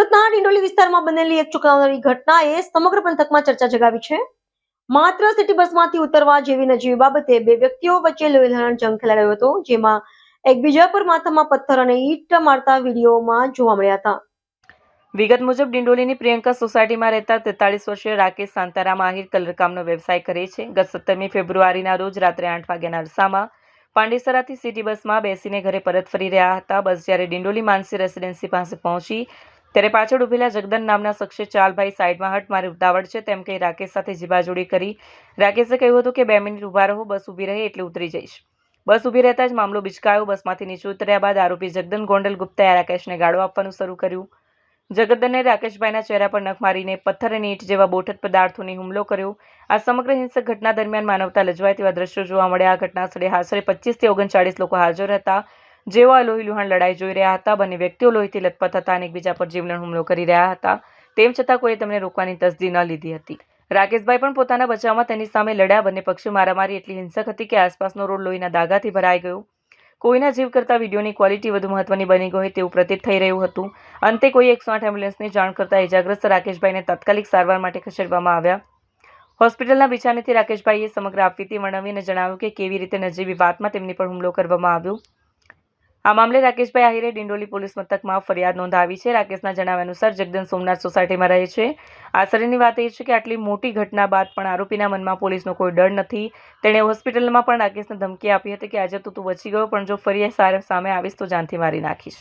સુરતના ડિંડોલી વિસ્તારમાં બનેલી એક ચોંકાવનારી ઘટનાએ સમગ્ર પંથકમાં ચર્ચા જગાવી છે. માત્ર સિટી બસમાંથી ઉતરવા જેવી નજીવી બાબતે બે વ્યક્તિઓ વચ્ચે લોહીલુહાણ જંગ ખેલાયો હતો, જેમાં એકબીજા પર માથામાં પથ્થર અને ઈંટ મારતા વિડીયોમાં જોવા મળ્યા હતા. વિગત મુજબ ડિંડોલીની પ્રિયંકા સોસાયટીમાં રહેતા 43 વર્ષીય રાકેશ શાંતારામ આહિર કલરકામનો વ્યવસાય કરે છે. ગત 17મી ફેબ્રુઆરીના રોજ રાત્રે 8 વાગ્યાના અરસામાં પાંડેસરાથી સિટી બસમાં બેસીને ઘરે પરત ફરી રહ્યા હતા. બસ જ્યારે ડિંડોલી માનસી રેસિડેન્સી પાસે પહોંચી ત્યારે પાછળ ઉભેલા જગદન નામના શખ્સે ચાલભાઈ સાઈડમાં હટ મારી ઉતાવળ છે તેમ કહી રાકેશ સાથે જીબાજોડી કરી. રાકેશે કહ્યું હતું કે 2 મિનિટ ઊભા રહો, બસ ઊભી રહે એટલે ઉતરી જઈશ. બસ ઊભી રહેતા જ મામલો બિચકાયો. બસમાંથી નીચે ઉતર્યા બાદ આરોપી જગદન ગોંડલ ગુપ્તાએ રાકેશને ગાળો આપવાનું શરૂ કર્યું. જગદને રાકેશભાઈના ચહેરા પર નખ મારીને પથ્થર અને ઈંટ જેવા બોથડ પદાર્થોની હુમલો કર્યો. આ સમગ્ર હિંસક ઘટના દરમિયાન માનવતા લજવાય તેવા દ્રશ્યો જોવા મળ્યા. આ ઘટના સ્થળે આશરે 25 થી 39 લોકો હાજર હતા, જેઓ આ લોહીલુહાણ લડાઈ જોઈ રહ્યા હતા. બંને વ્યક્તિઓ લોહીથી લથપથ હતા અને એકબીજા પર જીવલેણ હુમલો કરી રહ્યા હતા. તેમ છતાં કોઈએ તેમને રોકવાની તસદી ન લીધી હતી. રાકેશભાઈ પણ પોતાના બચાવમાં તેની સામે લડ્યા. બંને પક્ષો મારામારી એટલી હિંસક હતી કે આસપાસનો રોડ લોહીના દાગાથી ભરાઈ ગયો. કોઈના જીવ કરતાં વિડીયોની ક્વોલિટી વધુ મહત્વની બની ગઈ હોય તેવું પ્રતીત થઈ રહ્યું હતું. અંતે કોઈ 108 એમ્બ્યુલન્સની જાણ કરતા ઇજાગ્રસ્ત રાકેશભાઈને તાત્કાલિક સારવાર માટે ખસેડવામાં આવ્યા. હોસ્પિટલના બિછાનેથી રાકેશભાઈએ સમગ્ર આપવીતી વર્ણવી અને જણાવ્યું કે કેવી રીતે નજીવી વાતમાં તેમની પર હુમલો કરવામાં આવ્યો. આ મામલે રાકેશભાઈ આહિરે ડિંડોલી પોલીસ મથકમાં ફરિયાદ નોંધાવી છે. રાકેશના જણાવ્યા અનુસાર જગદન સોમનાથ સોસાયટીમાં રહે છે. આશ્ચર્યની વાત એ છે કે આટલી મોટી ઘટના બાદ પણ આરોપીના મનમાં પોલીસનો કોઈ ડર નથી. તેણે હોસ્પિટલમાં પણ રાકેશને ધમકી આપી હતી કે આજે તો તું બચી ગયો, પણ જો ફરી સામે આવીશ તો જાનથી મારી નાખીશ.